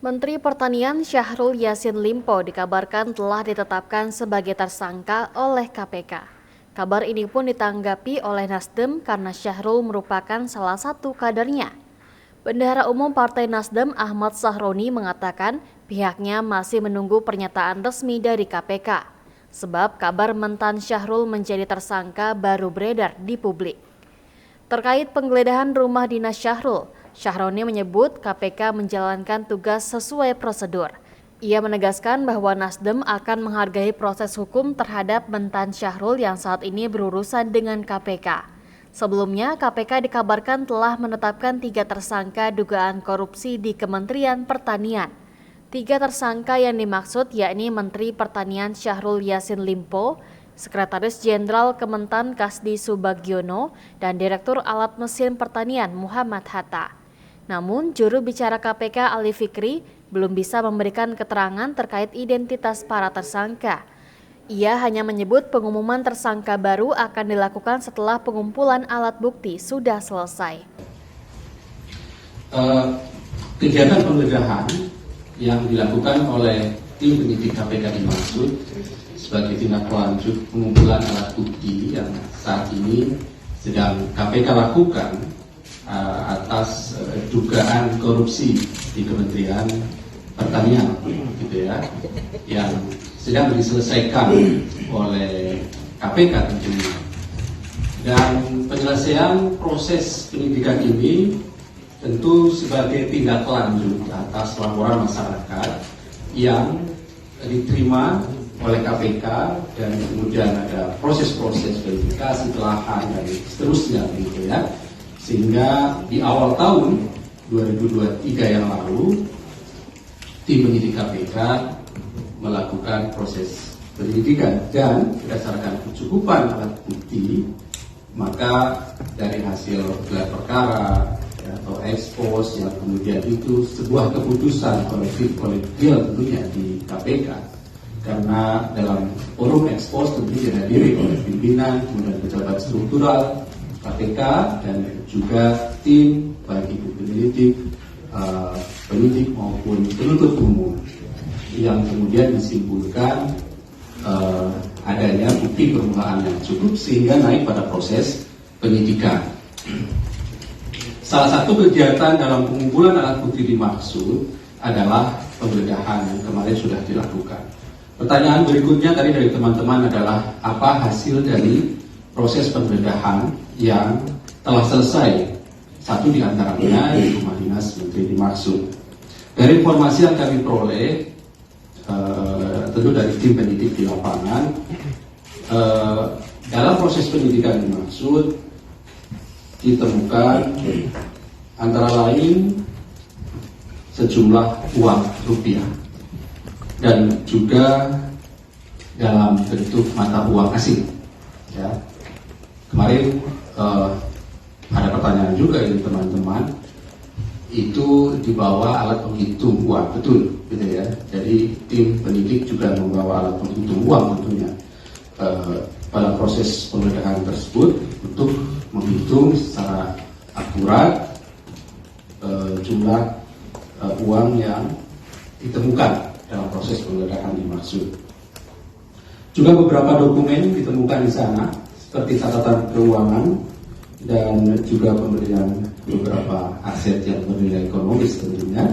Menteri Pertanian Syahrul Yassin Limpo dikabarkan telah ditetapkan sebagai tersangka oleh KPK. Kabar ini pun ditanggapi oleh Nasdem karena Syahrul merupakan salah satu kadernya. Bendahara Umum Partai Nasdem Ahmad Sahroni mengatakan pihaknya masih menunggu pernyataan resmi dari KPK. Sebab kabar mantan Syahrul menjadi tersangka baru beredar di publik. Terkait penggeledahan rumah dinas Syahrul, Sahroni menyebut KPK menjalankan tugas sesuai prosedur. Ia menegaskan bahwa Nasdem akan menghargai proses hukum terhadap mantan Syahrul yang saat ini berurusan dengan KPK. Sebelumnya, KPK dikabarkan telah menetapkan 3 tersangka dugaan korupsi di Kementerian Pertanian. 3 tersangka yang dimaksud yakni Menteri Pertanian Syahrul Yassin Limpo, Sekretaris Jenderal Kementan Kasdi Subagiono, dan Direktur Alat Mesin Pertanian Muhammad Hatta. Namun, juru bicara KPK Ali Fikri belum bisa memberikan keterangan terkait identitas para tersangka. Ia hanya menyebut pengumuman tersangka baru akan dilakukan setelah pengumpulan alat bukti sudah selesai. Kegiatan penggeledahan yang dilakukan oleh tim penyidik KPK dimaksud sebagai tindak lanjut pengumpulan alat bukti yang saat ini sedang KPK lakukan atas dugaan korupsi di Kementerian Pertanian, gitu ya, yang sedang diselesaikan oleh KPK tentunya. Dan penyelesaian proses penyidikan ini tentu sebagai tindak lanjut atas laporan masyarakat yang diterima oleh KPK dan kemudian ada proses-proses verifikasi telahan dan seterusnya, gitu ya. Sehingga di awal tahun 2023 yang lalu, tim penyidik KPK melakukan proses penyidikan dan berdasarkan kecukupan alat bukti, maka dari hasil gelar perkara atau ekspos yang kemudian itu sebuah keputusan kolegial tentunya di KPK, karena dalam forum ekspos tentunya dihadiri oleh pimpinan, kemudian pejabat struktural KPK dan juga tim baik itu penyelidik, penyidik maupun penuntut umum yang kemudian disimpulkan adanya bukti permulaan yang cukup sehingga naik pada proses penyidikan. Salah satu kegiatan dalam pengumpulan alat bukti dimaksud adalah penggeledahan yang kemarin sudah dilakukan. Pertanyaan berikutnya tadi dari teman-teman adalah apa hasil dari proses penggeledahan yang telah selesai. Satu di antaranya di rumah dinas menteri dimaksud. Dari informasi yang kami peroleh, tentu dari tim penyidik di lapangan, dalam proses penyidikan dimaksud ditemukan antara lain sejumlah uang rupiah dan juga dalam bentuk mata uang asing. Ya. Kemarin ada pertanyaan juga dari teman-teman, itu dibawa alat penghitung uang, betul, gitu ya. Jadi tim penyidik juga membawa alat penghitung uang tentunya pada proses penggeledahan tersebut untuk menghitung secara akurat jumlah uang yang ditemukan dalam proses penggeledahan dimaksud. Juga beberapa dokumen ditemukan di sana, seperti catatan keuangan dan juga pemberian beberapa aset yang bernilai ekonomis tentunya.